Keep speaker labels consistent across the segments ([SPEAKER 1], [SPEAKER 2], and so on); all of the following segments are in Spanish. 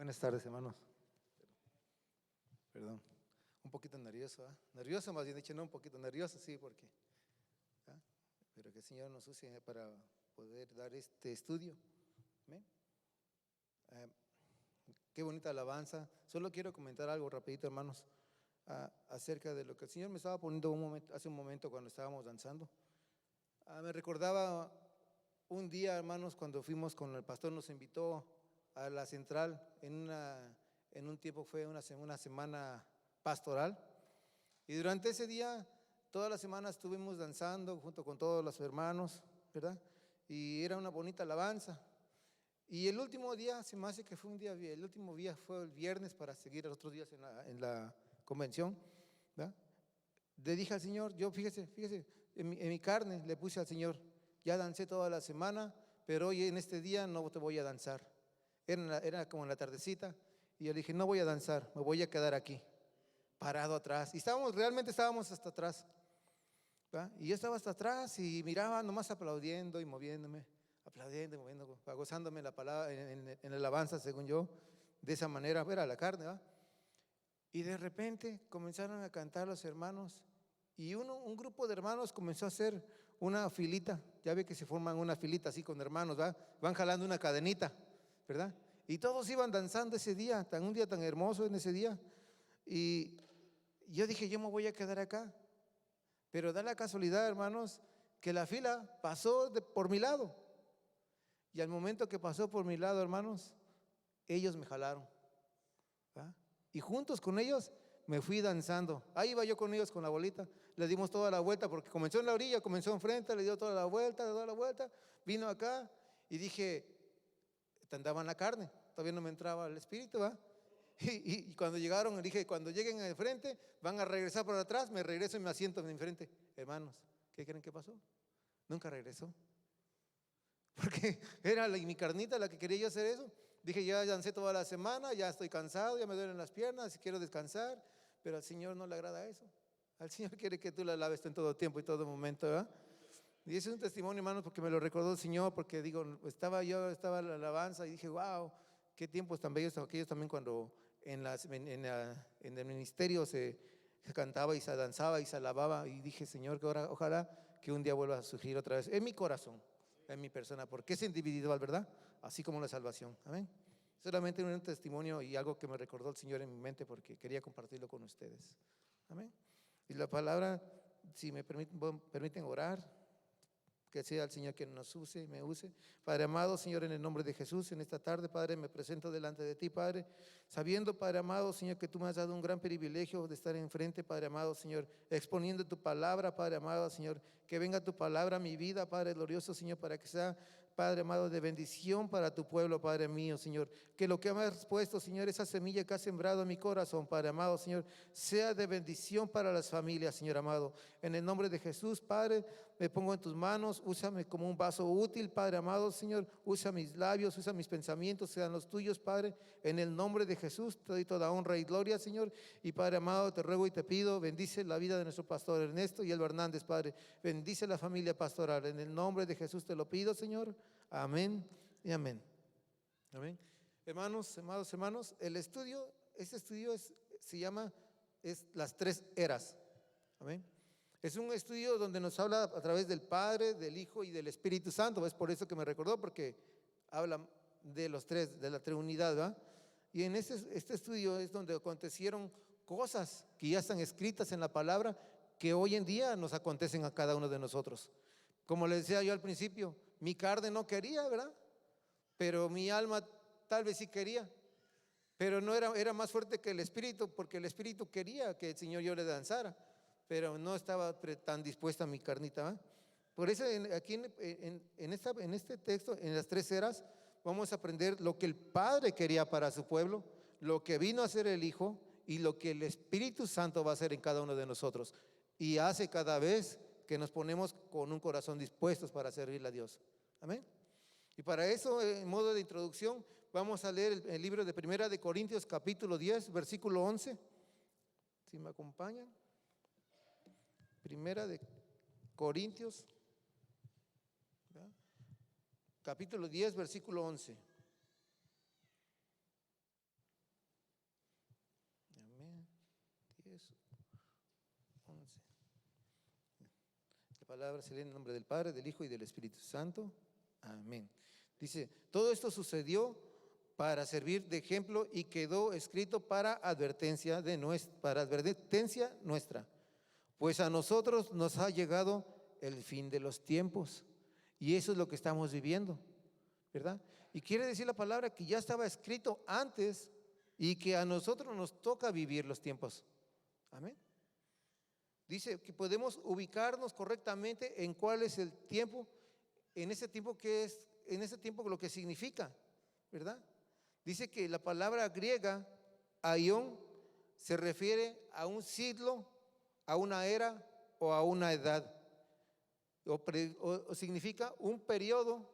[SPEAKER 1] Buenas tardes, hermanos. Perdón, un poquito nervioso, ¿ah? Nervioso más bien dicho, no un poquito nervioso, sí, porque, ¿ah? Pero que el Señor nos use para poder dar este estudio. ¿Amén? Qué bonita alabanza. Solo quiero comentar algo rapidito, hermanos, acerca de lo que el Señor me estaba poniendo hace un momento cuando estábamos danzando. Me recordaba un día, hermanos, cuando fuimos con el pastor, nos invitó a la central en un tiempo, fue una semana pastoral, y durante ese día, toda la semana estuvimos danzando junto con todos los hermanos, ¿verdad? Y era una bonita alabanza. Y el último día, se me hace que fue un día, el último día fue el viernes para seguir los otros días en la convención, ¿verdad? Le dije al Señor, yo fíjese, en mi carne le puse al Señor, ya dancé toda la semana, pero hoy en este día no te voy a danzar. Era como en la tardecita, y yo le dije, no voy a danzar, me voy a quedar aquí, parado atrás. Y realmente estábamos hasta atrás, ¿verdad? Y yo estaba hasta atrás y miraba nomás aplaudiendo y moviéndome, aplaudiendo y moviendo, gozándome la palabra, en la alabanza, según yo, de esa manera, era la carne, ¿verdad? Y de repente comenzaron a cantar los hermanos, y un grupo de hermanos comenzó a hacer una filita. Ya ve que se forman una filita así con hermanos, ¿va? Van jalando una cadenita, ¿verdad? Y todos iban danzando ese día, un día tan hermoso en ese día. Y yo dije, yo me voy a quedar acá. Pero da la casualidad, hermanos, que la fila pasó por mi lado. Y al momento que pasó por mi lado, hermanos, ellos me jalaron, ¿va? Y juntos con ellos me fui danzando. Ahí iba yo con ellos con la bolita. Le dimos toda la vuelta porque comenzó en la orilla, comenzó enfrente, le dio toda la vuelta, vino acá y dije, andaba en la carne, todavía no me entraba el espíritu, ¿va? Y cuando llegaron, dije, cuando lleguen al frente, van a regresar por atrás, me regreso y me asiento en enfrente. Hermanos, ¿qué creen que pasó? Nunca regresó. Porque era mi carnita la que quería yo hacer eso. Dije, ya dancé toda la semana, ya estoy cansado, ya me duelen las piernas, quiero descansar, pero al Señor no le agrada eso. Al Señor quiere que tú la laves en todo tiempo y todo momento, ¿verdad? Y ese es un testimonio, hermanos, porque me lo recordó el Señor, porque digo, estaba en la alabanza y dije, wow, qué tiempos tan bellos aquellos también cuando en el ministerio se cantaba y se danzaba y se alababa, y dije, Señor, que ahora ojalá que un día vuelva a surgir otra vez en mi corazón, en mi persona, porque es individual, ¿verdad? Así como la salvación. Amén. Solamente un testimonio y algo que me recordó el Señor en mi mente porque quería compartirlo con ustedes. Amén. Y la palabra, si me permiten orar, que sea el Señor quien nos use, me use. Padre amado, Señor, en el nombre de Jesús, en esta tarde, Padre, me presento delante de ti, Padre, sabiendo, Padre amado, Señor, que tú me has dado un gran privilegio de estar enfrente, Padre amado, Señor, exponiendo tu palabra, Padre amado, Señor, que venga tu palabra a mi vida, Padre glorioso, Señor, para que sea, Padre amado, de bendición para tu pueblo, Padre mío, Señor, que lo que me has puesto, Señor, esa semilla que has sembrado en mi corazón, Padre amado, Señor, sea de bendición para las familias, Señor amado. En el nombre de Jesús, Padre, me pongo en tus manos, úsame como un vaso útil, Padre amado, Señor, usa mis labios, usa mis pensamientos, sean los tuyos, Padre. En el nombre de Jesús te doy toda honra y gloria, Señor. Y Padre amado, te ruego y te pido, bendice la vida de nuestro pastor Ernesto y Elba Hernández, Padre. Bendice la familia pastoral. En el nombre de Jesús te lo pido, Señor. Amén y amén. Amén. Hermanos, amados hermanos, este estudio se llama las tres eras. Amén. Es un estudio donde nos habla a través del Padre, del Hijo y del Espíritu Santo. Es por eso que me recordó, porque habla de los tres, de la Trinidad, ¿verdad? Y en este estudio es donde acontecieron cosas que ya están escritas en la palabra, que hoy en día nos acontecen a cada uno de nosotros. Como les decía yo al principio, mi carne no quería, ¿verdad? Pero mi alma tal vez sí quería. Pero no era más fuerte que el Espíritu, porque el Espíritu quería que el Señor yo le danzara, pero no estaba tan dispuesta mi carnita, ¿va? Por eso aquí en este texto, en las tres eras, vamos a aprender lo que el Padre quería para su pueblo, lo que vino a hacer el Hijo y lo que el Espíritu Santo va a hacer en cada uno de nosotros. Y hace cada vez que nos ponemos con un corazón dispuestos para servirle a Dios. Amén. Y para eso, en modo de introducción, vamos a leer el libro de Primera de Corintios, capítulo 10, versículo 11. Si me acompañan. Primera de Corintios, ¿verdad? Capítulo 10, versículo 11. palabra se lee en el nombre del Padre, del Hijo y del Espíritu Santo. Amén. Dice, todo esto sucedió para servir de ejemplo y quedó escrito para advertencia nuestra. Pues a nosotros nos ha llegado el fin de los tiempos. Y eso es lo que estamos viviendo, ¿verdad? Y quiere decir la palabra que ya estaba escrito antes y que a nosotros nos toca vivir los tiempos. Amén. Dice que podemos ubicarnos correctamente en cuál es el tiempo, en ese tiempo que es, en ese tiempo lo que significa, ¿verdad? Dice que la palabra griega, aión, se refiere a un siglo, a una era o a una edad. O significa un periodo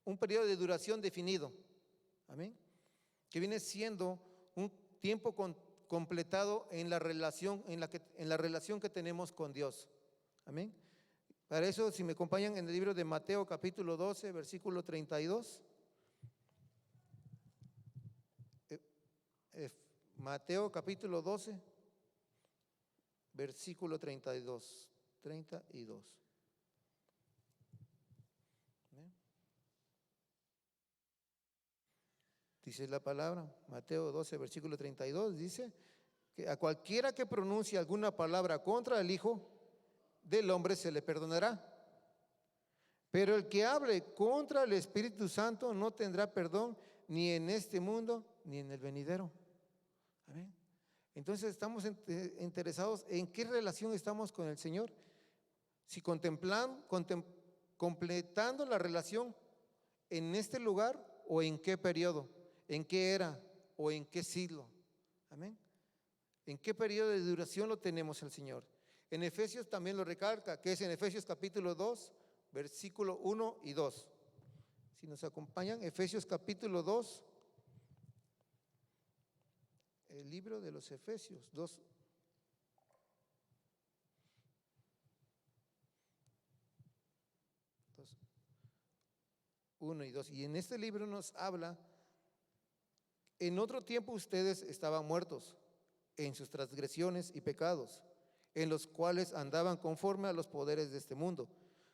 [SPEAKER 1] de duración definido. Amén. Que viene siendo un tiempo completado en la relación, en la relación que tenemos con Dios. Amén. Para eso, si me acompañan en el libro de Mateo capítulo 12, versículo 32. Mateo capítulo 12, versículo 32. 32. Dice la palabra, Mateo 12, versículo 32, dice que a cualquiera que pronuncie alguna palabra contra el Hijo del Hombre se le perdonará. Pero el que hable contra el Espíritu Santo no tendrá perdón ni en este mundo ni en el venidero. Amén. Entonces estamos interesados en qué relación estamos con el Señor. Si completando la relación en este lugar o en qué periodo, en qué era o en qué siglo. Amén. ¿En qué periodo de duración lo tenemos el Señor? En Efesios también lo recalca, que es en Efesios capítulo 2, versículo 1 y 2. Si nos acompañan, Efesios capítulo 2, el libro de los Efesios 2. 1 y 2. Y en este libro nos habla, en otro tiempo ustedes estaban muertos en sus transgresiones y pecados, en los cuales andaban conforme a los poderes de este mundo.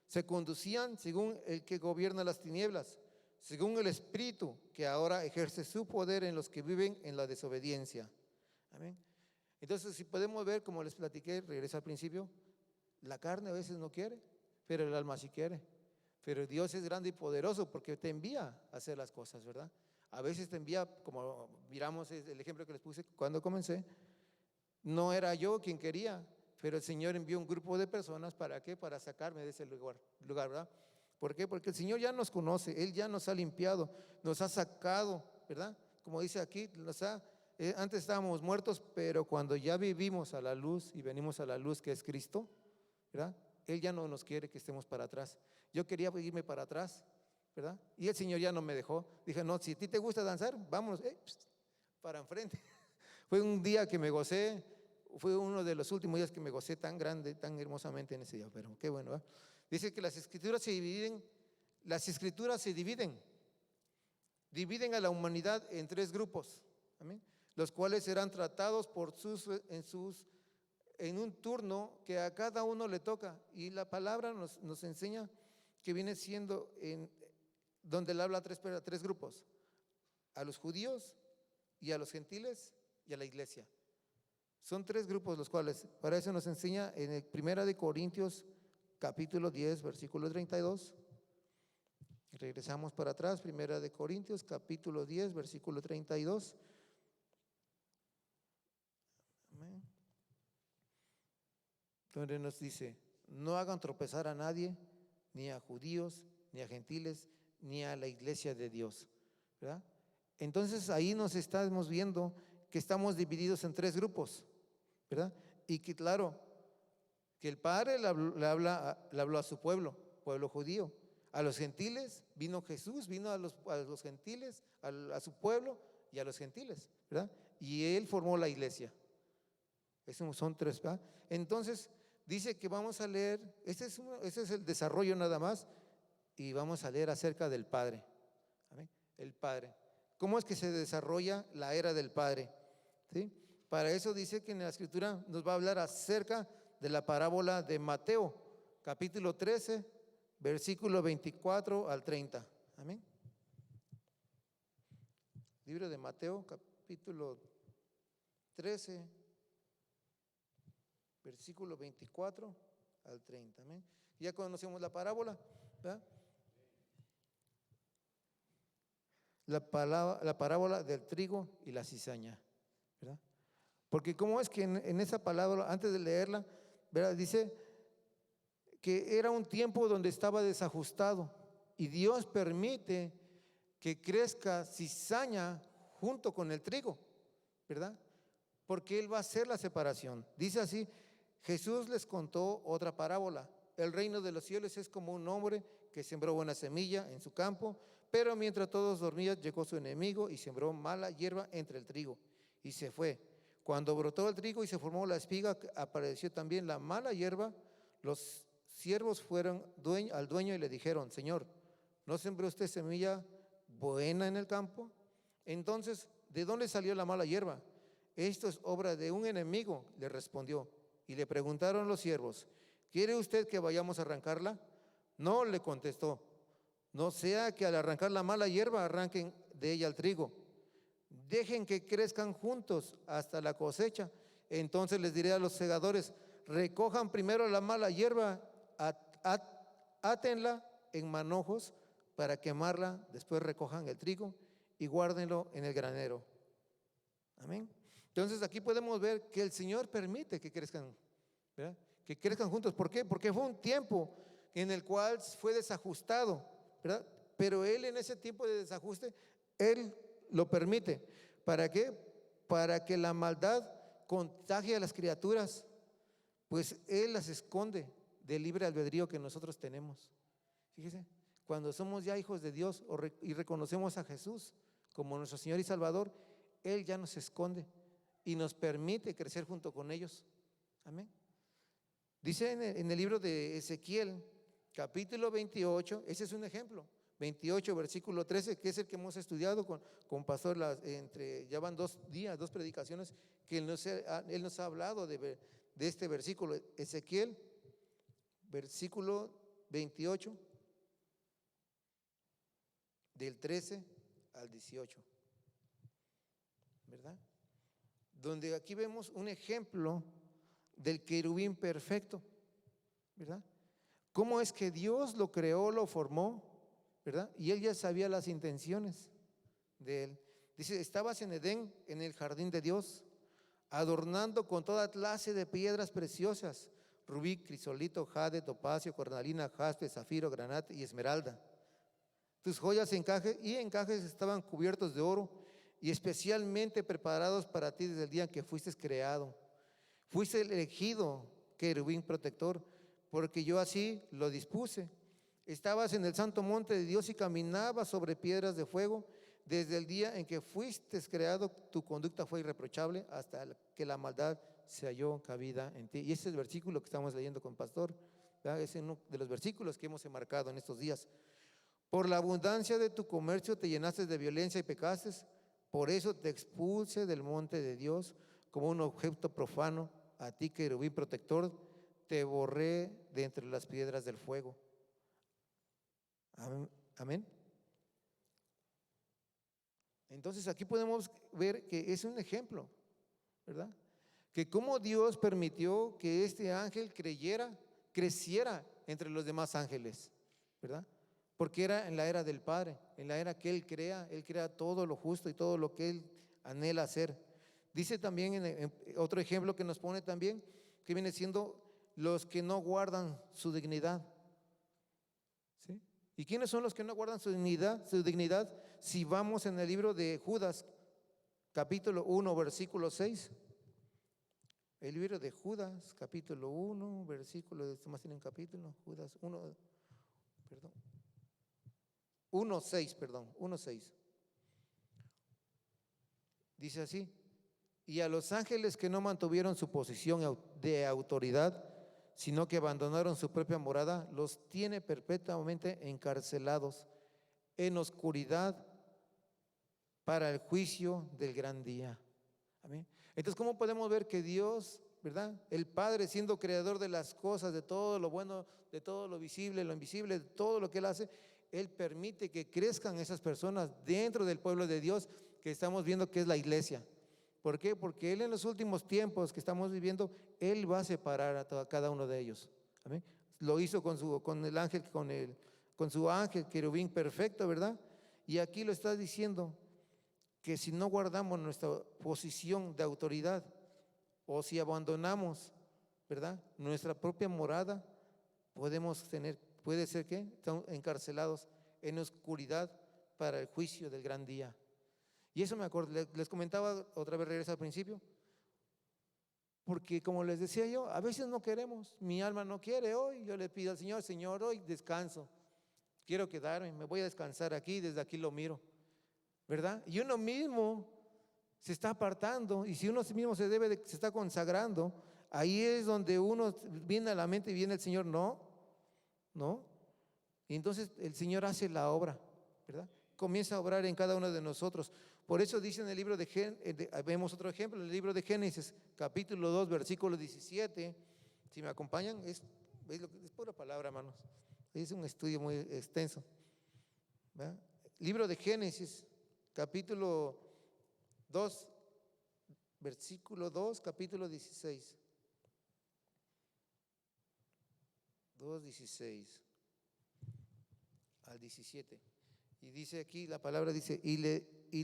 [SPEAKER 1] Se conducían según el que gobierna las tinieblas, según el espíritu que ahora ejerce su poder en los que viven en la desobediencia. Amén. Entonces, si podemos ver, como les platiqué, regreso al principio, la carne a veces no quiere, pero el alma sí quiere. Pero Dios es grande y poderoso porque te envía a hacer las cosas, ¿verdad? A veces te envía, como miramos el ejemplo que les puse cuando comencé, no era yo quien quería, pero el Señor envió un grupo de personas, ¿para qué? Para sacarme de ese lugar, ¿verdad? ¿Por qué? Porque el Señor ya nos conoce, Él ya nos ha limpiado, nos ha sacado, ¿verdad? Como dice aquí, antes estábamos muertos, pero cuando ya vivimos a la luz y venimos a la luz que es Cristo, ¿verdad? Él ya no nos quiere que estemos para atrás. Yo quería irme para atrás, ¿verdad? Y el Señor ya no me dejó. Dije, no, si a ti te gusta danzar, vámonos, para enfrente. Fue un día que me gocé, fue uno de los últimos días que me gocé tan grande, tan hermosamente en ese día, pero qué bueno, ¿verdad? Dice que las escrituras se dividen a la humanidad en tres grupos, ¿amén? Los cuales serán tratados en un turno que a cada uno le toca. Y la palabra nos enseña que viene siendo donde él habla a tres grupos: a los judíos y a los gentiles y a la iglesia. Son tres grupos los cuales, para eso nos enseña en el 1 Corintios capítulo 10, versículo 32. Regresamos para atrás, 1 Corintios capítulo 10, versículo 32. Amén. Donde nos dice, no hagan tropezar a nadie, ni a judíos, ni a gentiles, ni a la iglesia de Dios, ¿verdad? Entonces ahí nos estamos viendo que estamos divididos en tres grupos, ¿verdad? Y que claro, que el Padre le habló a su pueblo judío. A los gentiles vino Jesús, vino a los gentiles, a su pueblo y a los gentiles, ¿verdad? Y Él formó la iglesia. Esos son tres, ¿verdad? Entonces dice que vamos a leer, este es el desarrollo nada más, y vamos a leer acerca del Padre. ¿Amén? El Padre. ¿Cómo es que se desarrolla la era del Padre? ¿Sí? Para eso dice que en la Escritura nos va a hablar acerca de la parábola de Mateo, capítulo 13, versículo 24 al 30. Amén. Libro de Mateo, capítulo 13, versículo 24 al 30. Amén. Ya conocemos la parábola, ¿verdad? La parábola del trigo y la cizaña, ¿verdad? Porque cómo es que en esa palabra, antes de leerla, ¿verdad? Dice que era un tiempo donde estaba desajustado y Dios permite que crezca cizaña junto con el trigo, ¿verdad? Porque Él va a hacer la separación. Dice así, Jesús les contó otra parábola. El reino de los cielos es como un hombre que sembró buena semilla en su campo, pero mientras todos dormían llegó su enemigo y sembró mala hierba entre el trigo y se fue. Cuando brotó el trigo y se formó la espiga, apareció también la mala hierba. Los siervos fueron al dueño y le dijeron: Señor, ¿no sembró usted semilla buena en el campo? Entonces, ¿de dónde salió la mala hierba? Esto es obra de un enemigo, le respondió. Y le preguntaron los siervos: ¿quiere usted que vayamos a arrancarla? No, le contestó, no sea que al arrancar la mala hierba arranquen de ella el trigo. Dejen que crezcan juntos hasta la cosecha. Entonces les diré a los segadores: recojan primero la mala hierba, átenla en manojos para quemarla, después recojan el trigo y guárdenlo en el granero. Amén. Entonces aquí podemos ver que el Señor permite que crezcan, ¿verdad? Que crezcan juntos. ¿Por qué? Porque fue un tiempo en el cual fue desajustado, ¿verdad? Pero Él en ese tiempo de desajuste, Él lo permite. ¿Para qué? Para que la maldad contagie a las criaturas, pues Él las esconde del libre albedrío que nosotros tenemos. Fíjese, cuando somos ya hijos de Dios y reconocemos a Jesús como nuestro Señor y Salvador, Él ya nos esconde y nos permite crecer junto con ellos. Amén. Dice en el libro de Ezequiel, capítulo 28, ese es un ejemplo, 28, versículo 13, que es el que hemos estudiado con Pastor, ya van 2 días, 2 predicaciones, que él nos ha hablado de este versículo. Ezequiel, versículo 28, del 13 al 18, ¿verdad? Donde aquí vemos un ejemplo del querubín perfecto, ¿verdad? ¿Cómo es que Dios lo creó, lo formó, ¿verdad? Y Él ya sabía las intenciones de Él. Dice: estabas en Edén, en el jardín de Dios, adornando con toda clase de piedras preciosas: rubí, crisolito, jade, topacio, cornalina, jaspe, zafiro, granate y esmeralda. Tus joyas encajes estaban cubiertos de oro y especialmente preparados para ti desde el día en que fuiste creado. Fuiste elegido querubín protector, porque yo así lo dispuse. Estabas en el santo monte de Dios y caminabas sobre piedras de fuego. Desde el día en que fuiste creado, tu conducta fue irreprochable hasta que la maldad se halló cabida en ti. Y ese es el versículo que estamos leyendo con Pastor, ¿verdad? Es uno de los versículos que hemos enmarcado en estos días. Por la abundancia de tu comercio te llenaste de violencia y pecaste. Por eso te expulse del monte de Dios como un objeto profano. A ti, querubín protector, te borré de entre las piedras del fuego. Amén. Entonces aquí podemos ver que es un ejemplo, ¿verdad? Que cómo Dios permitió que este ángel creciera entre los demás ángeles, ¿verdad? Porque era en la era del Padre, en la era que Él crea todo lo justo y todo lo que Él anhela hacer. Dice también en otro ejemplo que nos pone también, que viene siendo los que no guardan su dignidad. ¿Sí? ¿Y quiénes son los que no guardan su dignidad? Su dignidad, si vamos en el libro de Judas, capítulo 1, versículo 6. El libro de Judas, capítulo 1, versículo, más tienen capítulo, Judas 1, perdón. 1:6. Dice así: y a los ángeles que no mantuvieron su posición de autoridad, sino que abandonaron su propia morada, los tiene perpetuamente encarcelados en oscuridad para el juicio del gran día. Amén. Entonces, ¿cómo podemos ver que Dios ¿verdad? El Padre siendo creador de las cosas, de todo lo bueno, de todo lo visible, lo invisible, de todo lo que Él hace, Él permite que crezcan esas personas dentro del pueblo de Dios que estamos viendo que es la iglesia. ¿Por qué? Porque Él en los últimos tiempos que estamos viviendo, Él va a separar a cada uno de ellos. ¿Amén? Lo hizo con el ángel, con su ángel querubín perfecto, ¿verdad? Y aquí lo está diciendo que si no guardamos nuestra posición de autoridad o si abandonamos, ¿verdad?, nuestra propia morada, puede ser que estamos encarcelados en oscuridad para el juicio del gran día. Y eso me acuerdo, les comentaba otra vez, regreso al principio, porque como les decía yo, a veces no queremos, mi alma no quiere hoy, yo le pido al Señor, Señor, hoy descanso, quiero quedarme, me voy a descansar aquí, desde aquí lo miro, ¿verdad? Y uno mismo se está apartando, y si uno mismo se está consagrando, ahí es donde uno viene a la mente y viene el Señor, no, y entonces el Señor hace la obra, ¿verdad? Comienza a obrar en cada uno de nosotros. Por eso dice en el libro de Génesis, vemos otro ejemplo, en el libro de Génesis, capítulo 2, versículo 17, si me acompañan, es pura palabra, hermanos, es un estudio muy extenso, ¿verdad? Libro de Génesis, capítulo 2, versículo 2, capítulo 16. 2:16 al 17. Y dice aquí, la palabra dice, y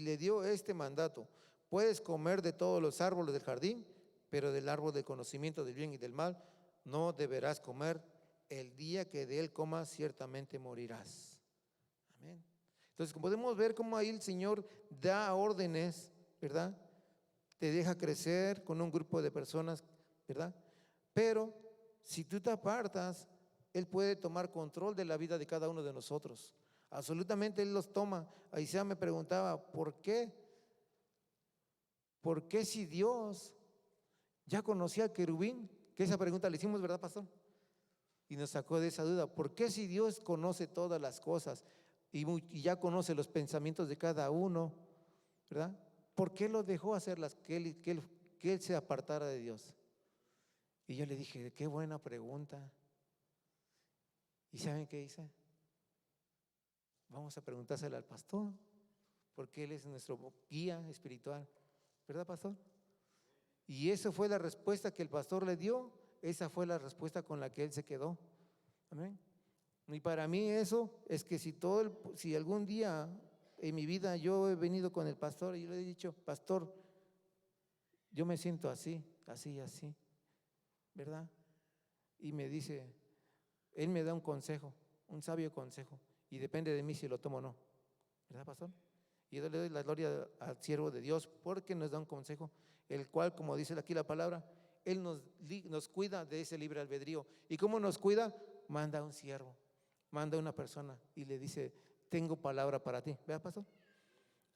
[SPEAKER 1] le dio este mandato: puedes comer de todos los árboles del jardín, pero del árbol del conocimiento del bien y del mal no deberás comer. El día que de él comas, ciertamente morirás. Amén. Entonces, podemos ver cómo ahí el Señor da órdenes, ¿verdad? Te deja crecer con un grupo de personas, ¿verdad? Pero si tú te apartas, Él puede tomar control de la vida de cada uno de nosotros. Absolutamente Él los toma. Isaías me preguntaba, ¿por qué? ¿Por qué si Dios ya conocía al querubín? Que esa pregunta le hicimos, ¿verdad, pastor? Y nos sacó de esa duda. ¿Por qué si Dios conoce todas las cosas y ya conoce los pensamientos de cada uno, ¿verdad? ¿Por qué lo dejó hacerlas? Que él se apartara de Dios. Y yo le dije, qué buena pregunta. ¿Y saben qué hice? Vamos a preguntárselo al pastor, porque él es nuestro guía espiritual, ¿verdad, pastor? Y esa fue la respuesta que el pastor le dio, esa fue la respuesta con la que él se quedó. Amén. Y para mí eso es que si algún día en mi vida yo he venido con el pastor y yo le he dicho, pastor, yo me siento así, así, así, ¿verdad? Y me dice, él me da un consejo, un sabio consejo, y depende de mí si lo tomo o no, ¿verdad, pastor? Y yo le doy la gloria al siervo de Dios porque nos da un consejo, el cual, como dice aquí la palabra, Él nos cuida de ese libre albedrío. ¿Y cómo nos cuida? Manda un siervo, manda una persona y le dice, tengo palabra para ti, ¿verdad, pastor?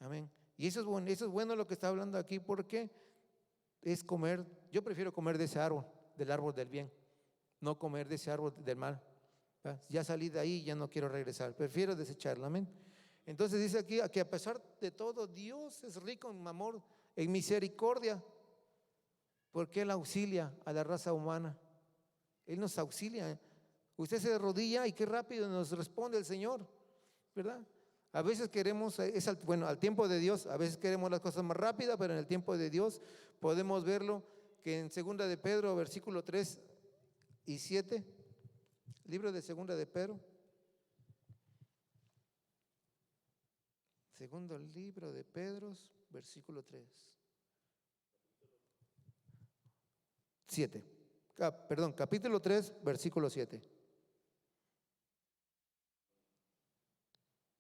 [SPEAKER 1] Amén. Y eso es bueno lo que está hablando aquí, porque es comer, yo prefiero comer de ese árbol, del árbol del bien, no comer de ese árbol del mal. ¿Verdad? Ya salí de ahí, ya no quiero regresar, prefiero desecharlo, amén. Entonces dice aquí que a pesar de todo, Dios es rico en amor, en misericordia, porque Él auxilia a la raza humana. Él nos auxilia. Usted se arrodilla y qué rápido nos responde el Señor, ¿verdad? A veces queremos, al tiempo de Dios, a veces queremos las cosas más rápidas, pero en el tiempo de Dios podemos verlo que en 2 de Pedro, versículo 3 y 7, libro de 2 de Pedro, segundo libro de Pedro, versículo 3, 7, capítulo 3, versículo 7.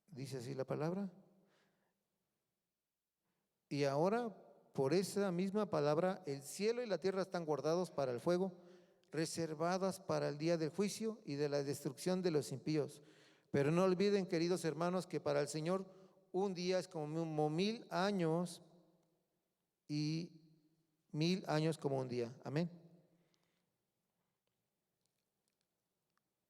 [SPEAKER 1] Dice así la palabra. Y ahora, por esa misma palabra, el cielo y la tierra están guardados para el fuego, reservadas para el día del juicio y de la destrucción de los impíos. Pero no olviden, queridos hermanos, que para el Señor un día es como 1000 años y 1000 años como un día. Amén.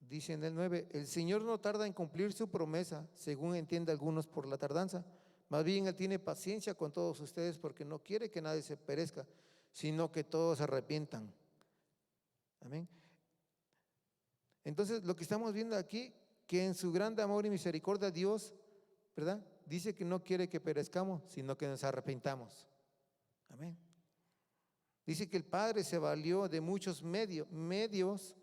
[SPEAKER 1] Dice en el 9, el Señor no tarda en cumplir su promesa, según entiende algunos por la tardanza. Más bien Él tiene paciencia con todos ustedes porque no quiere que nadie se perezca, sino que todos se arrepientan. Amén. Entonces, lo que estamos viendo aquí, que en su grande amor y misericordia Dios, ¿verdad? Dice que no quiere que perezcamos, sino que nos arrepentamos. Amén. Dice que el Padre se valió de muchos medios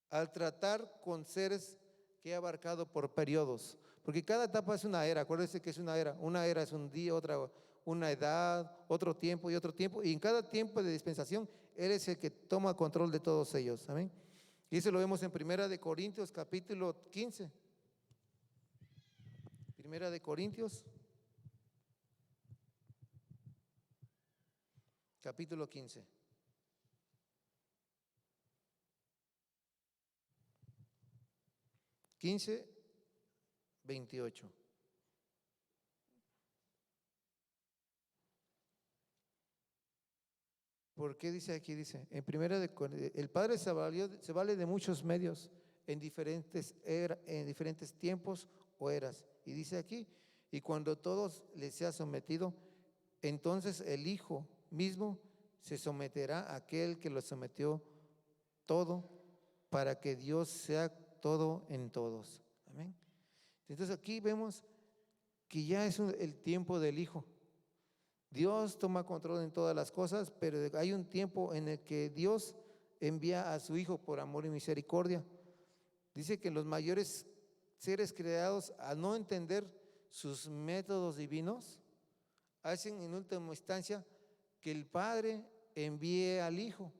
[SPEAKER 1] al tratar con seres que ha abarcado por periodos. Porque cada etapa es una era, acuérdense que es una era. Una era es un día, otra una edad, otro tiempo y otro tiempo. Y en cada tiempo de dispensación, Él es el que toma control de todos ellos. Amén. Y eso lo vemos en Primera de Corintios, capítulo 15. Primera de Corintios, capítulo 15. Quince, 28. ¿Por qué dice aquí? Dice, en primera de el Padre se vale de muchos medios en en diferentes tiempos o eras. Y dice aquí, y cuando todos les sea sometido, entonces el Hijo mismo se someterá a aquel que lo sometió todo, para que Dios sea todo en todos. Amén. Entonces aquí vemos que ya es el tiempo del Hijo. Dios toma control en todas las cosas, pero hay un tiempo en el que Dios envía a su Hijo por amor y misericordia. Dice que los mayores seres creados, al no entender sus métodos divinos, hacen en última instancia que el Padre envíe al Hijo.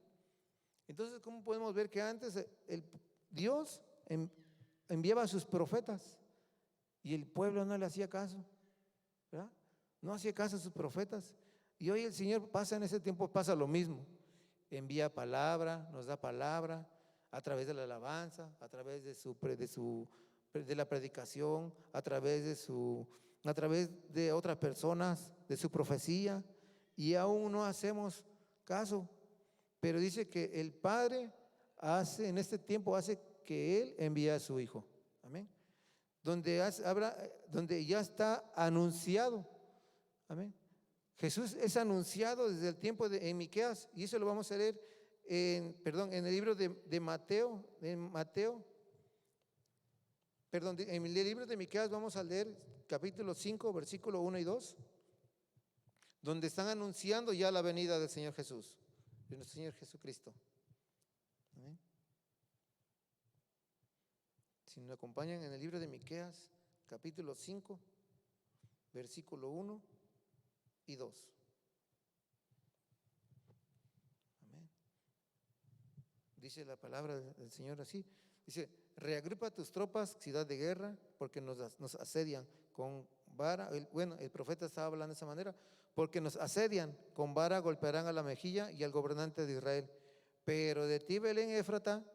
[SPEAKER 1] Entonces, ¿cómo podemos ver que antes Dios enviaba a sus profetas y el pueblo no le hacía caso? ¿Verdad? No hacía caso a sus profetas. Y hoy el Señor pasa en ese tiempo, pasa lo mismo. Envía palabra, nos da palabra a través de la alabanza, a través de la predicación, a través de otras personas, de su profecía, y aún no hacemos caso. Pero dice que el Padre en este tiempo hace que Él envíe a su Hijo. Amén. Donde ya está anunciado. Amén. Jesús es anunciado desde el tiempo en Miqueas, y eso lo vamos a leer en el libro de Mateo, en el libro de Miqueas vamos a leer capítulo 5, versículo 1 y 2, donde están anunciando ya la venida del Señor Jesús, de nuestro Señor Jesucristo. Amén. Si me acompañan en el libro de Miqueas, capítulo 5, versículo 1 y 2. Amén. Dice la palabra del Señor así. Dice, reagrupa tus tropas, ciudad de guerra, porque nos asedian con vara. El profeta estaba hablando de esa manera, porque nos asedian con vara, golpearán a la mejilla y al gobernante de Israel. Pero de ti, Belén Éfrata,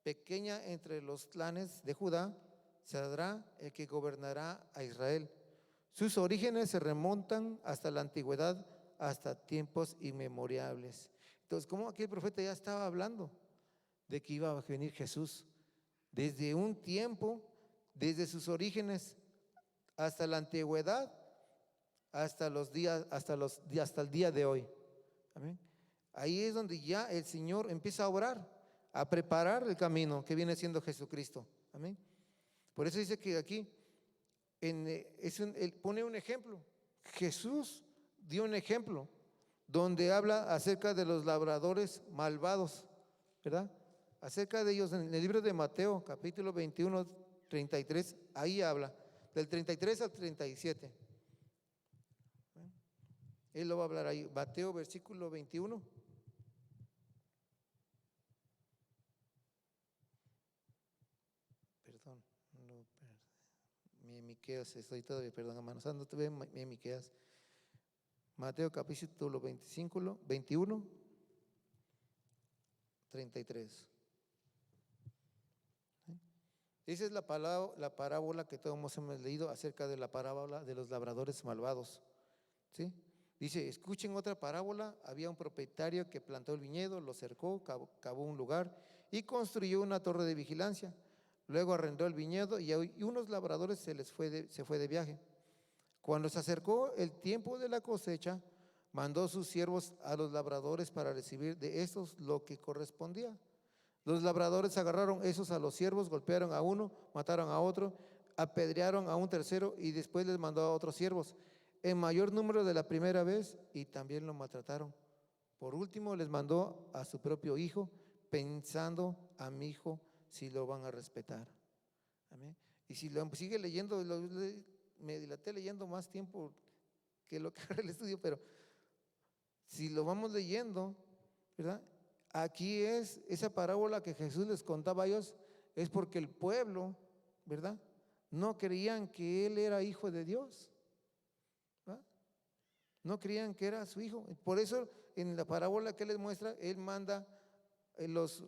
[SPEAKER 1] pequeña entre los clanes de Judá, saldrá el que gobernará a Israel. Sus orígenes se remontan hasta la antigüedad, hasta tiempos inmemorables. Entonces, ¿cómo aquí el profeta ya estaba hablando de que iba a venir Jesús? Desde un tiempo, desde sus orígenes hasta la antigüedad, hasta el día de hoy. Amén. Ahí es donde ya el Señor empieza a obrar, a preparar el camino que viene siendo Jesucristo. Amén. Por eso dice que aquí él pone un ejemplo. Jesús dio un ejemplo donde habla acerca de los labradores malvados, ¿verdad? Acerca de ellos en el libro de Mateo, capítulo 21, 33, ahí habla, del 33 al 37. Él lo va a hablar ahí, Mateo, versículo 21. Perdón, Miqueas, estoy todavía, perdón, hermanos, no te veo en Miqueas. Mateo capítulo 21, 33. Esa es la parábola que todos hemos leído acerca de la parábola de los labradores malvados. ¿Sí? Dice, escuchen otra parábola. Había un propietario que plantó el viñedo, lo cercó, cavó un lugar y construyó una torre de vigilancia. Luego arrendó el viñedo y unos labradores se fue de viaje. Cuando se acercó el tiempo de la cosecha, mandó sus siervos a los labradores para recibir de estos lo que correspondía. Los labradores agarraron esos a los siervos, golpearon a uno, mataron a otro, apedrearon a un tercero y después les mandó a otros siervos, en mayor número de la primera vez, y también lo maltrataron. Por último les mandó a su propio hijo, pensando: a mi hijo si lo van a respetar. Amén. Y si lo sigue leyendo, me dilaté leyendo más tiempo que lo que era el estudio, pero si lo vamos leyendo, ¿verdad? Aquí es esa parábola que Jesús les contaba a ellos, es porque el pueblo, ¿verdad?, no creían que Él era hijo de Dios, ¿verdad? No creían que era su hijo. Por eso en la parábola que les muestra, Él manda, los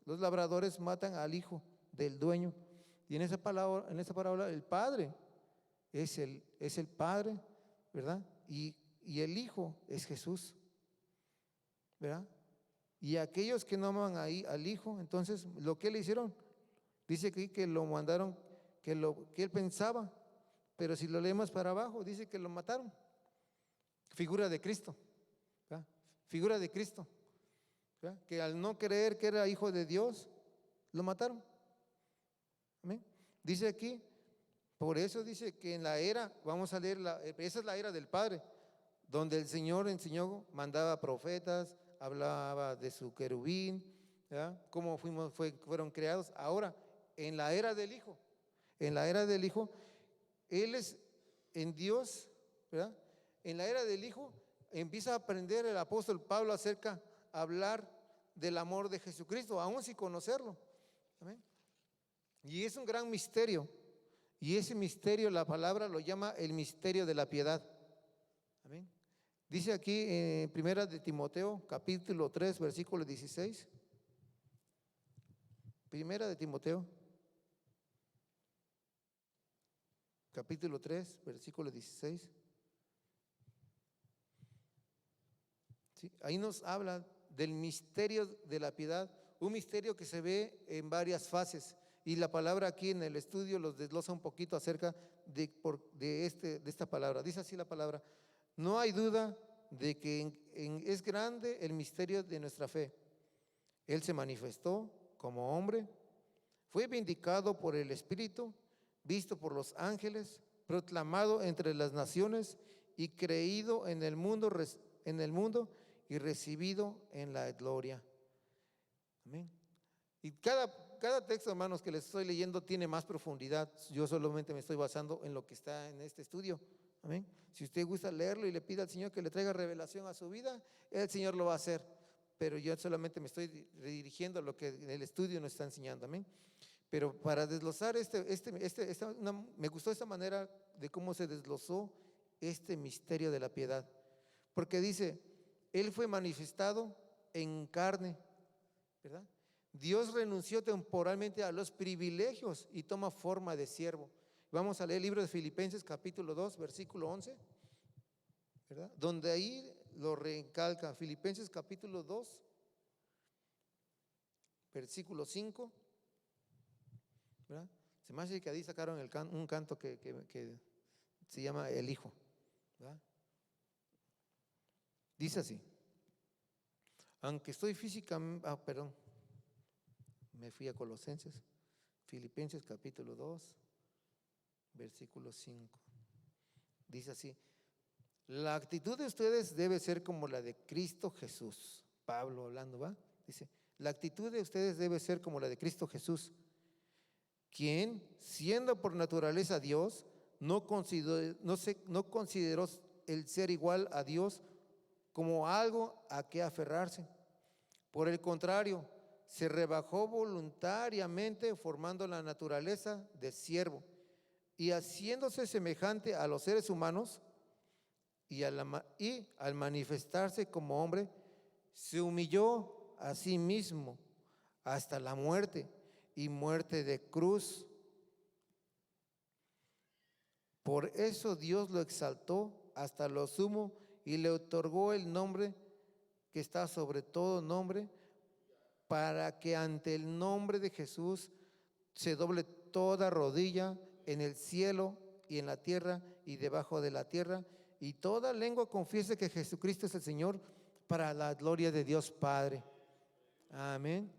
[SPEAKER 1] labradores matan al hijo del dueño. Y en esa parábola el padre es el padre, ¿verdad? Y el hijo es Jesús, ¿verdad? Y aquellos que no aman ahí al hijo, entonces lo que le hicieron, dice que lo mandaron, que él pensaba, pero si lo leemos para abajo, dice que lo mataron. Figura de Cristo, ¿verdad? Figura de Cristo, ¿verdad? Que al no creer que era hijo de Dios, lo mataron. Amén. Dice aquí, por eso dice que en la era, vamos a leer, esa es la era del Padre, donde el Señor enseñó, mandaba profetas, hablaba de su querubín, ¿verdad?, cómo fueron creados. Ahora, en la era del Hijo, Él es en Dios, ¿verdad? En la era del Hijo empieza a aprender el apóstol Pablo acerca, a hablar del amor de Jesucristo, aún sin conocerlo. Amén. Y es un gran misterio, y ese misterio la palabra lo llama el misterio de la piedad. Amén. Dice aquí en Primera de Timoteo, capítulo 3, versículo 16. Primera de Timoteo, capítulo 3, versículo 16. ¿Sí? Ahí nos habla del misterio de la piedad, un misterio que se ve en varias fases. Y la palabra aquí en el estudio los desglosa un poquito acerca de esta palabra. Dice así la palabra: no hay duda de que es grande el misterio de nuestra fe. Él se manifestó como hombre, fue vindicado por el Espíritu, visto por los ángeles, proclamado entre las naciones y creído en el mundo y recibido en la gloria. Amén. Y cada texto, hermanos, que les estoy leyendo tiene más profundidad. Yo solamente me estoy basando en lo que está en este estudio. Amén. Si usted gusta leerlo y le pide al Señor que le traiga revelación a su vida, el Señor lo va a hacer. Pero yo solamente me estoy redirigiendo a lo que el estudio nos está enseñando. Amén. Pero para desglosar me gustó esta manera de cómo se desglosó este misterio de la piedad. Porque dice, Él fue manifestado en carne, ¿verdad? Dios renunció temporalmente a los privilegios y toma forma de siervo. Vamos a leer el libro de Filipenses capítulo 2, versículo 11, ¿verdad? Donde ahí lo recalca. Filipenses capítulo 2, versículo 5, ¿verdad? Se me hace que ahí sacaron un canto que se llama El Hijo, ¿verdad? Dice así: aunque estoy físicamente, me fui a Colosenses, Filipenses capítulo 2, versículo 5. Dice así: la actitud de ustedes debe ser como la de Cristo Jesús. Pablo hablando, ¿va? Dice, la actitud de ustedes debe ser como la de Cristo Jesús, quien, siendo por naturaleza Dios, no consideró el ser igual a Dios como algo a que aferrarse. Por el contrario, se rebajó voluntariamente, formando la naturaleza de siervo y haciéndose semejante a los seres humanos, y al manifestarse como hombre, se humilló a sí mismo hasta la muerte, y muerte de cruz. Por eso Dios lo exaltó hasta lo sumo y le otorgó el nombre que está sobre todo nombre, para que ante el nombre de Jesús se doble toda rodilla en el cielo y en la tierra y debajo de la tierra, y toda lengua confiese que Jesucristo es el Señor, para la gloria de Dios Padre. Amén.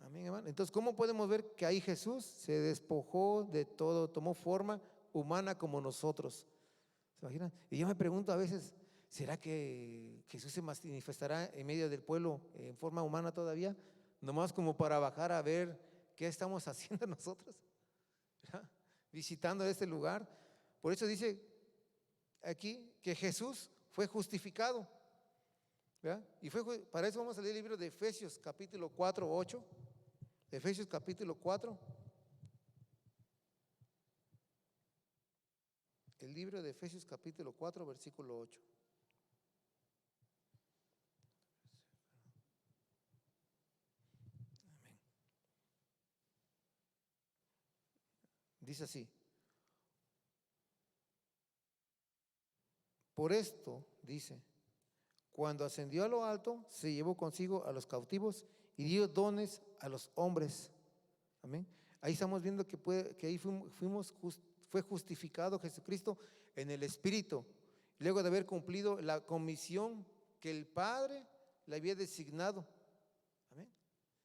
[SPEAKER 1] Amén, hermano. Entonces, ¿cómo podemos ver que ahí Jesús se despojó de todo, tomó forma humana como nosotros? ¿Se imaginan? Y yo me pregunto a veces, ¿será que Jesús se manifestará en medio del pueblo en forma humana todavía? Nomás como para bajar a ver qué estamos haciendo nosotros, ¿verdad? Visitando este lugar. Por eso dice aquí que Jesús fue justificado, ¿verdad? Y para eso vamos a leer el libro de Efesios capítulo 4, 8. Efesios capítulo 4. El libro de Efesios capítulo 4, versículo 8. Amén. Dice así: por esto, dice, cuando ascendió a lo alto, se llevó consigo a los cautivos y dio dones a los hombres. Amén. Ahí estamos viendo que ahí fue justificado Jesucristo en el Espíritu, luego de haber cumplido la comisión que el Padre le había designado. Amén.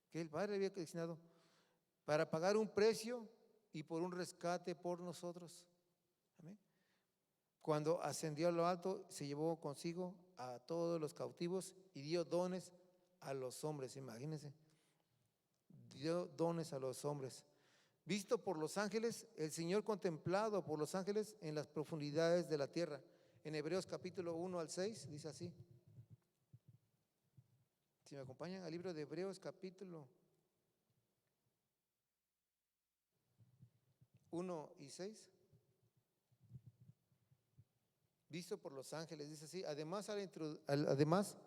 [SPEAKER 1] Que el Padre le había designado para pagar un precio y por un rescate por nosotros. Amén. Cuando ascendió a lo alto, se llevó consigo a todos los cautivos y dio dones a los hombres. Imagínense, dio dones a los hombres. Visto por los ángeles, el Señor contemplado por los ángeles en las profundidades de la tierra. En Hebreos capítulo 1 al 6 dice así. Si me acompañan al libro de Hebreos capítulo 1 y 6. Visto por los ángeles, dice así. Además,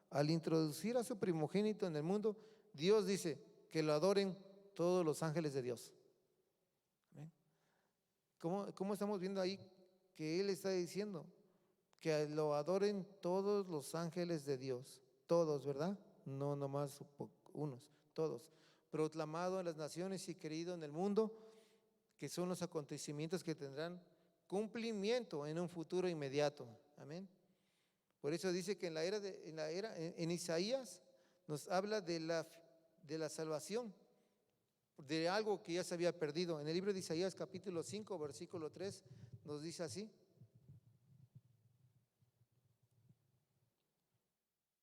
[SPEAKER 1] al introducir a su primogénito en el mundo, Dios dice que lo adoren todos los ángeles de Dios. ¿Ven? ¿Cómo estamos viendo ahí que Él está diciendo que lo adoren todos los ángeles de Dios? Todos, ¿verdad? No nomás unos, todos. Proclamado en las naciones y querido en el mundo, que son los acontecimientos que tendrán cumplimiento en un futuro inmediato. Amén. Por eso dice que en Isaías nos habla de la salvación, de algo que ya se había perdido. En el libro de Isaías capítulo 5, versículo 3 nos dice así.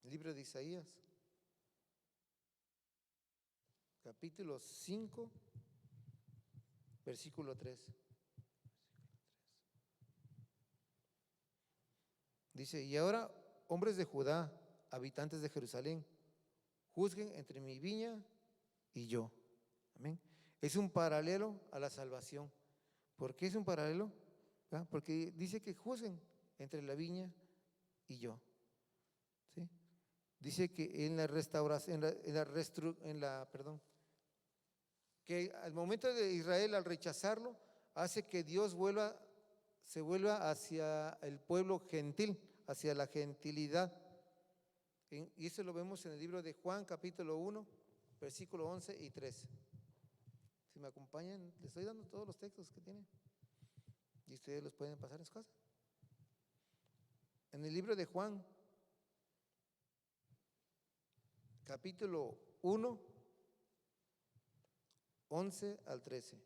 [SPEAKER 1] El libro de Isaías capítulo 5, versículo 3. Dice, y ahora, hombres de Judá, habitantes de Jerusalén, juzguen entre mi viña y yo. Amén. Es un paralelo a la salvación. ¿Por qué es un paralelo? ¿Ah? Porque dice que juzguen entre la viña y yo. ¿Sí? Dice que en la restauración, que al momento de Israel, al rechazarlo, hace que Dios se vuelva hacia el pueblo gentil, hacia la gentilidad. Y eso lo vemos en el libro de Juan, capítulo 1, versículo 11 y 13. Si me acompañan, les estoy dando todos los textos que tienen y ustedes los pueden pasar en su casa. En el libro de Juan, capítulo 1, 11 al 13.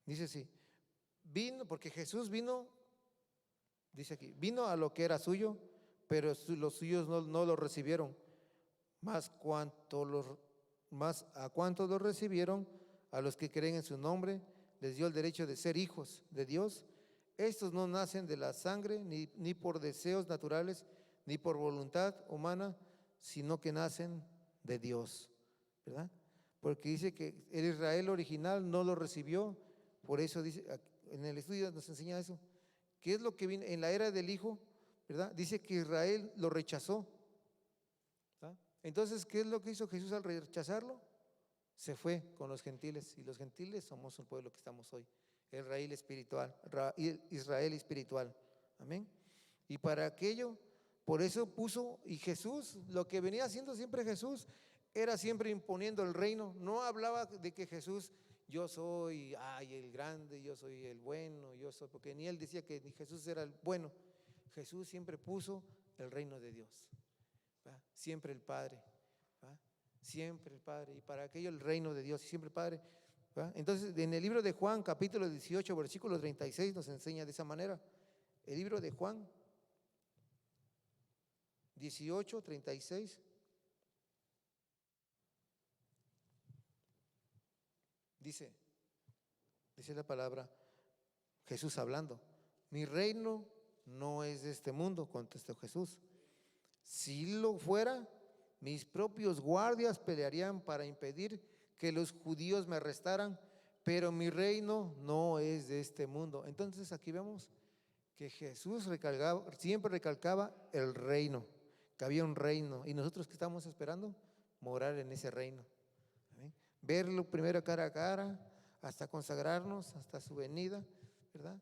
[SPEAKER 1] Dice así: porque Jesús vino, dice aquí, vino a lo que era suyo, pero los suyos no lo recibieron. Más a cuantos lo recibieron, a los que creen en su nombre, les dio el derecho de ser hijos de Dios. Estos no nacen de la sangre, ni por deseos naturales, ni por voluntad humana, sino que nacen de Dios, ¿verdad? Porque dice que el Israel original no lo recibió. Por eso dice, en el estudio nos enseña eso. ¿Qué es lo que viene en la era del Hijo? ¿Verdad? Dice que Israel lo rechazó. ¿Verdad? Entonces, ¿qué es lo que hizo Jesús al rechazarlo? Se fue con los gentiles, y los gentiles somos un pueblo que estamos hoy, el Israel espiritual. Amén. Y para aquello, por eso y Jesús, lo que venía haciendo siempre Jesús, era siempre imponiendo el reino. No hablaba de que Jesús yo soy, ay, el grande, yo soy el bueno, yo soy, porque ni él decía que ni Jesús era el bueno. Jesús siempre puso el reino de Dios, ¿va? Siempre el Padre, ¿va? Siempre el Padre, y para aquello el reino de Dios, y siempre el Padre, ¿va? Entonces, en el libro de Juan, capítulo 18, versículo 36, nos enseña de esa manera. El libro de Juan 18, 36. Dice la palabra, Jesús hablando, mi reino no es de este mundo, contestó Jesús. Si lo fuera, mis propios guardias pelearían para impedir que los judíos me arrestaran, pero mi reino no es de este mundo. Entonces aquí vemos que Jesús siempre recalcaba el reino, que había un reino, y nosotros que estamos esperando morar en ese reino. ¿Amén? Verlo primero cara a cara, hasta consagrarnos, hasta su venida, ¿verdad?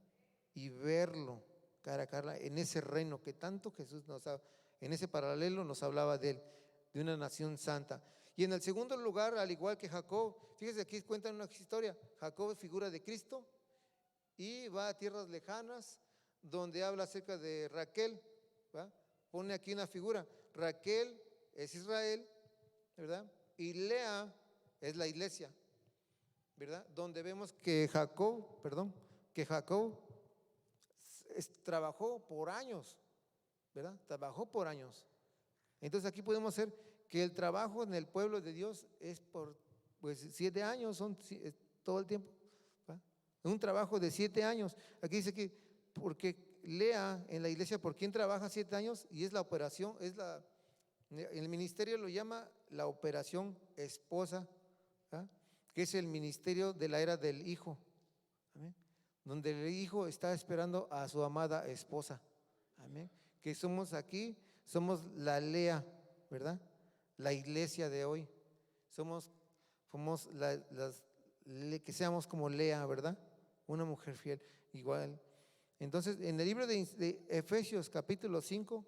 [SPEAKER 1] Y verlo cara a cara en ese reino que tanto Jesús en ese paralelo nos hablaba de él, de una nación santa. Y en el segundo lugar, al igual que Jacob, fíjese aquí cuentan una historia. Jacob es figura de Cristo y va a tierras lejanas donde habla acerca de Raquel, ¿va? Pone aquí una figura. Raquel es Israel, ¿verdad? Y Lea es la iglesia, ¿verdad? Donde vemos que Jacob trabajó por años, ¿verdad? Trabajó por años. Entonces aquí podemos ver que el trabajo en el pueblo de Dios es por 7 años, todo el tiempo, ¿va? Un trabajo de 7 años. Aquí dice que porque Lea en la iglesia, ¿por quién trabaja 7 años? Y es la operación, el ministerio lo llama la operación esposa, ¿va? Que es el ministerio de la era del hijo. Amén. Donde el hijo está esperando a su amada esposa. Amén. Que somos aquí, somos la Lea, ¿verdad? La iglesia de hoy. Somos que seamos como Lea, ¿verdad? Una mujer fiel, igual. Entonces, en el libro de Efesios, capítulo 5,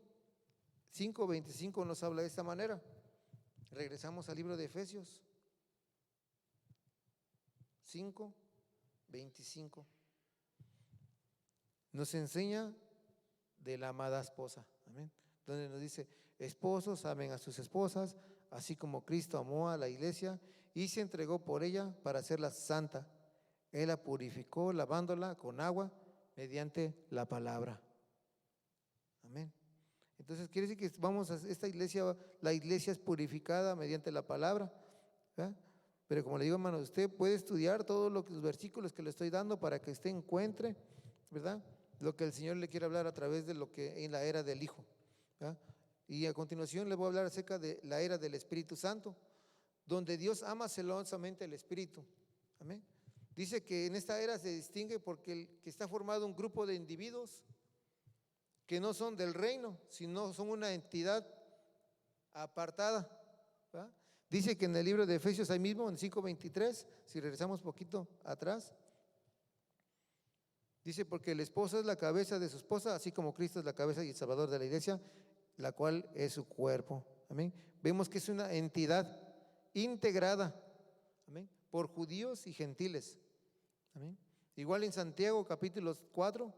[SPEAKER 1] 25 nos habla de esta manera. Regresamos al libro de Efesios 5, 25. Nos enseña de la amada esposa, amén. Donde nos dice, esposos amen a sus esposas, así como Cristo amó a la iglesia y se entregó por ella para hacerla santa. Él la purificó lavándola con agua mediante la palabra. Amén. Entonces quiere decir que vamos a esta iglesia, la iglesia es purificada mediante la palabra, ¿verdad? Pero como le digo, hermano, usted puede estudiar todos los versículos que le estoy dando para que usted encuentre, ¿verdad?, lo que el Señor le quiere hablar a través de lo que en la era del Hijo, ¿verdad? Y a continuación le voy a hablar acerca de la era del Espíritu Santo, donde Dios ama celosamente el Espíritu. Amén. Dice que en esta era se distingue porque que está formado un grupo de individuos que no son del reino, sino son una entidad apartada, ¿verdad? Dice que en el libro de Efesios ahí mismo, en 5:23, si regresamos poquito atrás, dice, porque el esposo es la cabeza de su esposa, así como Cristo es la cabeza y el salvador de la iglesia, la cual es su cuerpo. Amén. Vemos que es una entidad integrada, amén, por judíos y gentiles. Amén. Igual en Santiago capítulo 4,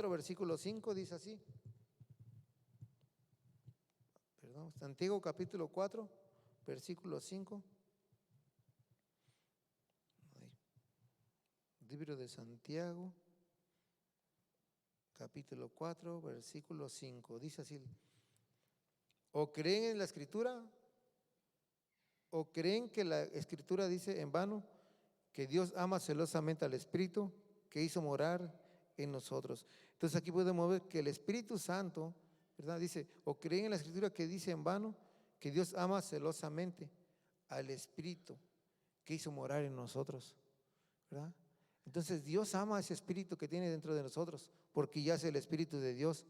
[SPEAKER 1] versículo 5 dice así. Perdón, Santiago capítulo 4, versículo 5. Libro de Santiago, capítulo 4, versículo 5. Dice así: ¿o creen en la Escritura? ¿O creen que la Escritura dice en vano que Dios ama celosamente al Espíritu que hizo morar en nosotros? Entonces aquí podemos ver que el Espíritu Santo, ¿verdad?, dice, ¿o creen en la Escritura que dice en vano que Dios ama celosamente al Espíritu que hizo morar en nosotros? ¿Verdad? Entonces Dios ama ese espíritu que tiene dentro de nosotros, porque ya es el Espíritu de Dios,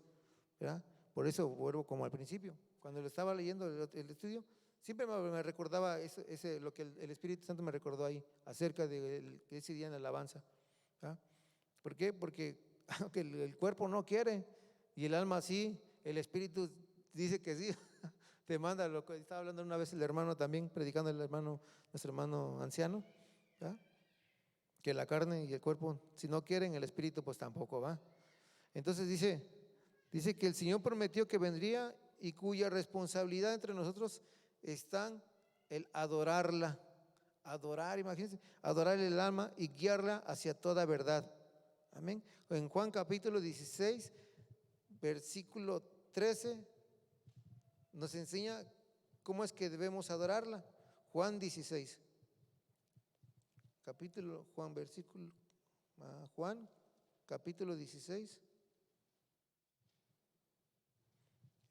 [SPEAKER 1] ¿verdad? Por eso vuelvo como al principio, cuando lo estaba leyendo el estudio, siempre me recordaba lo que el Espíritu Santo me recordó ahí, acerca de ese día en la alabanza, ¿verdad? ¿Por qué? Porque aunque el cuerpo no quiere y el alma sí, el Espíritu dice que sí, te manda. Lo que estaba hablando una vez el hermano también, predicando el hermano, nuestro hermano anciano, ¿verdad? Que la carne y el cuerpo, si no quieren, el espíritu pues tampoco va. Entonces dice que el Señor prometió que vendría y cuya responsabilidad entre nosotros está el adorarla. Adorar, imagínense, adorar el alma y guiarla hacia toda verdad. Amén. En Juan capítulo 16, versículo 13, nos enseña cómo es que debemos adorarla. Juan 16, Juan capítulo 16,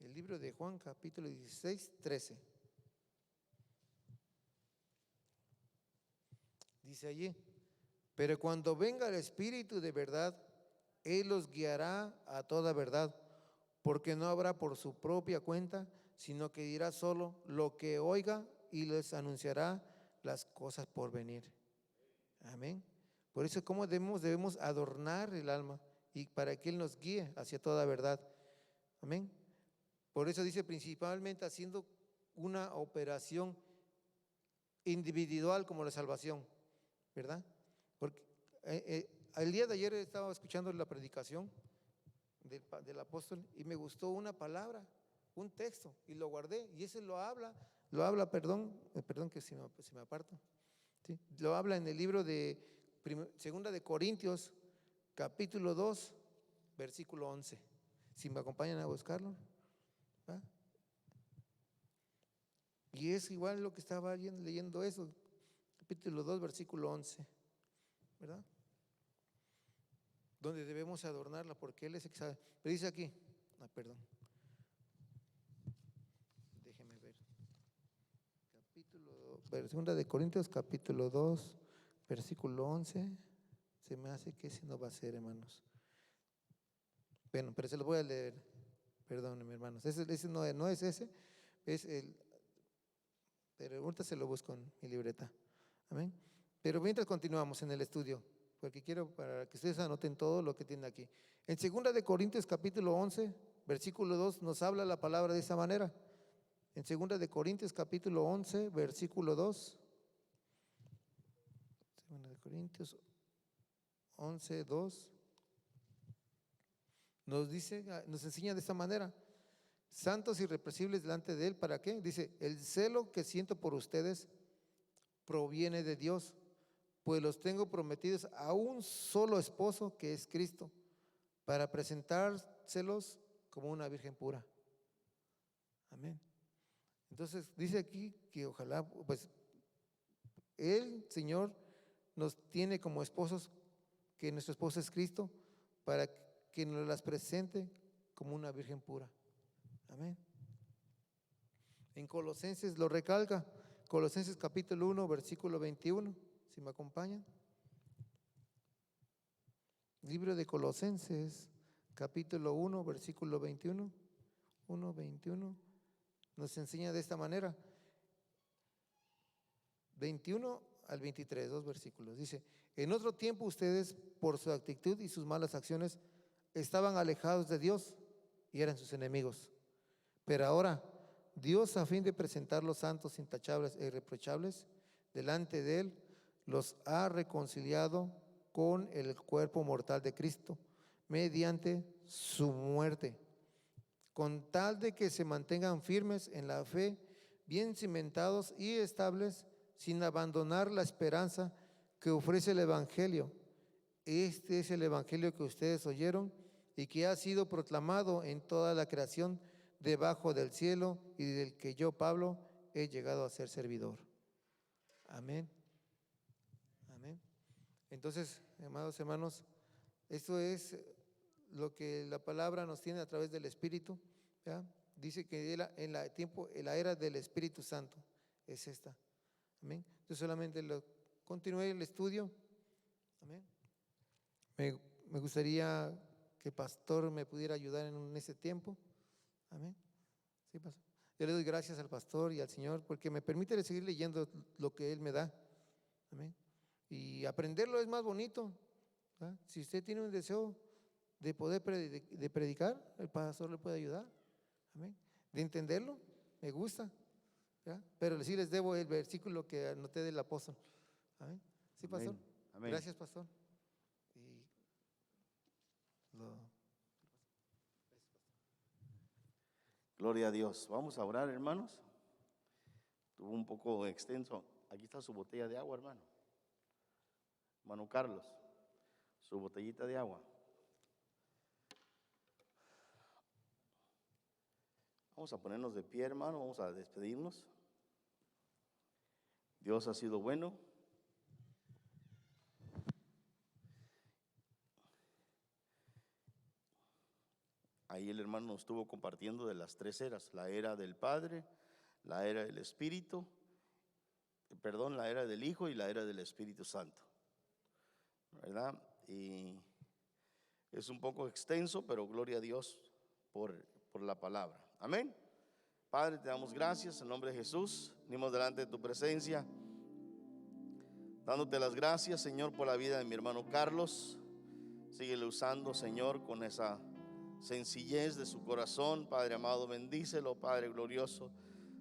[SPEAKER 1] el libro de Juan capítulo 16, 13. Dice allí, pero cuando venga el Espíritu de verdad, Él los guiará a toda verdad, porque no habrá por su propia cuenta, sino que dirá solo lo que oiga y les anunciará las cosas por venir. Amén. Por eso, ¿cómo debemos adornar el alma y para que Él nos guíe hacia toda verdad? Amén. Por eso dice principalmente haciendo una operación individual como la salvación, ¿verdad? Porque el día de ayer estaba escuchando la predicación del apóstol y me gustó una palabra, un texto, y lo guardé, y ese perdón que se me aparta, ¿sí? Lo habla en el libro de Segunda de Corintios, capítulo 2, versículo 11. Si me acompañan a buscarlo, ¿va? Y es igual lo que estaba leyendo eso, capítulo 2, versículo 11, ¿verdad? Donde debemos adornarla porque Él es el que sabe. Pero dice aquí, perdón, déjeme ver. Segunda de Corintios, capítulo 2, versículo 11. Se me hace que ese no va a ser, hermanos. Bueno, pero se lo voy a leer. Perdónenme, hermanos. Ese no es ese, es el. Pero ahorita se lo busco en mi libreta. Amén. Pero mientras continuamos en el estudio, porque quiero para que ustedes anoten todo lo que tienen aquí. En 2 de Corintios capítulo 11, versículo 2 nos habla la palabra de esa manera. En 2 de Corintios capítulo 11, versículo 2. 2 de Corintios 11, 2. Nos dice, nos enseña de esta manera: santos y irreprensibles delante de Él, ¿para qué? Dice, el celo que siento por ustedes proviene de Dios, pues los tengo prometidos a un solo esposo, que es Cristo, para presentárselos como una virgen pura. Amén. Entonces dice aquí que ojalá, pues, el Señor nos tiene como esposos, que nuestro esposo es Cristo, para que nos las presente como una virgen pura. Amén. En Colosenses lo recalca, Colosenses capítulo 1, versículo 21, si me acompañan. Libro de Colosenses, capítulo 1, versículo 21, 1, 21, nos enseña de esta manera. 21 al 23, dos versículos. Dice, en otro tiempo ustedes, por su actitud y sus malas acciones, estaban alejados de Dios y eran sus enemigos. Pero ahora, Dios, a fin de presentarlos santos, intachables e irreprochables delante de Él, los ha reconciliado con el cuerpo mortal de Cristo, mediante su muerte, con tal de que se mantengan firmes en la fe, bien cimentados y estables, sin abandonar la esperanza que ofrece el Evangelio. Este es el Evangelio que ustedes oyeron y que ha sido proclamado en toda la creación debajo del cielo, y del que yo, Pablo, he llegado a ser servidor. Amén. Amén. Entonces, amados hermanos, esto es lo que la palabra nos tiene a través del Espíritu, ¿ya? Dice que en la era del Espíritu Santo es esta. Amén. Entonces solamente continué el estudio. Amén. Me gustaría que el pastor me pudiera ayudar en ese tiempo. Amén. Sí, pastor. Yo le doy gracias al pastor y al Señor porque me permite seguir leyendo lo que Él me da. Amén. Y aprenderlo es más bonito, ¿verdad? Si usted tiene un deseo de poder de predicar, el pastor le puede ayudar. Amén. De entenderlo, me gusta, ¿verdad? Pero sí les debo el versículo que anoté del apóstol. Amén. Sí, pastor.
[SPEAKER 2] Amén. Amén.
[SPEAKER 1] Gracias, pastor. Y
[SPEAKER 2] Gloria a Dios. Vamos a orar, hermanos. Estuvo un poco extenso. Aquí está su botella de agua, hermano. Hermano Carlos, su botellita de agua. Vamos a ponernos de pie, hermano. Vamos a despedirnos. Dios ha sido bueno. Ahí el hermano nos estuvo compartiendo de las 3 eras: la era del Padre, la era del Espíritu, la era del Hijo y la era del Espíritu Santo, ¿verdad? Y es un poco extenso, pero gloria a Dios por la palabra. Amén. Padre, te damos gracias en nombre de Jesús. Venimos delante de tu presencia, dándote las gracias, Señor, por la vida de mi hermano Carlos. Síguele usando, Señor, con esa sencillez de su corazón. Padre amado, bendícelo, Padre glorioso.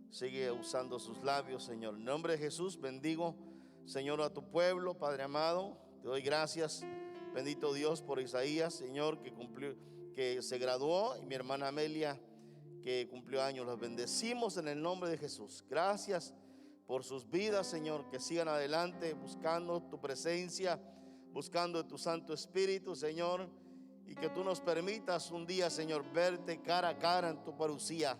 [SPEAKER 2] Sigue usando sus labios, Señor. En nombre de Jesús bendigo, Señor, a tu pueblo, Padre amado. Te doy gracias, bendito Dios, por Isaías, Señor, que se graduó, y mi hermana Amelia, que cumplió años. Los bendecimos en el nombre de Jesús. Gracias por sus vidas, Señor, que sigan adelante buscando tu presencia, buscando tu Santo Espíritu, Señor, y que tú nos permitas un día, Señor, verte cara a cara en tu parucía.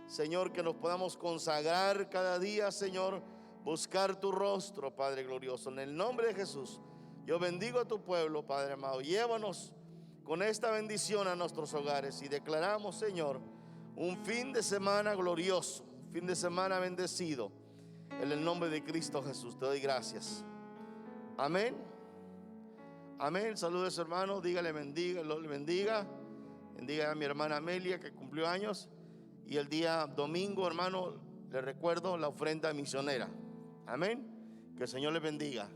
[SPEAKER 2] Señor, que nos podamos consagrar cada día, Señor, buscar tu rostro, Padre glorioso. En el nombre de Jesús, yo bendigo a tu pueblo, Padre amado. Llévanos con esta bendición a nuestros hogares y declaramos, Señor, un fin de semana glorioso, un fin de semana bendecido. En el nombre de Cristo Jesús te doy gracias. Amén. Amén. Saludos, hermano. Dígale bendiga, Dios le bendiga. Bendiga a mi hermana Amelia, que cumplió años. Y el día domingo, hermano, le recuerdo la ofrenda misionera. Amén. Que el Señor le bendiga.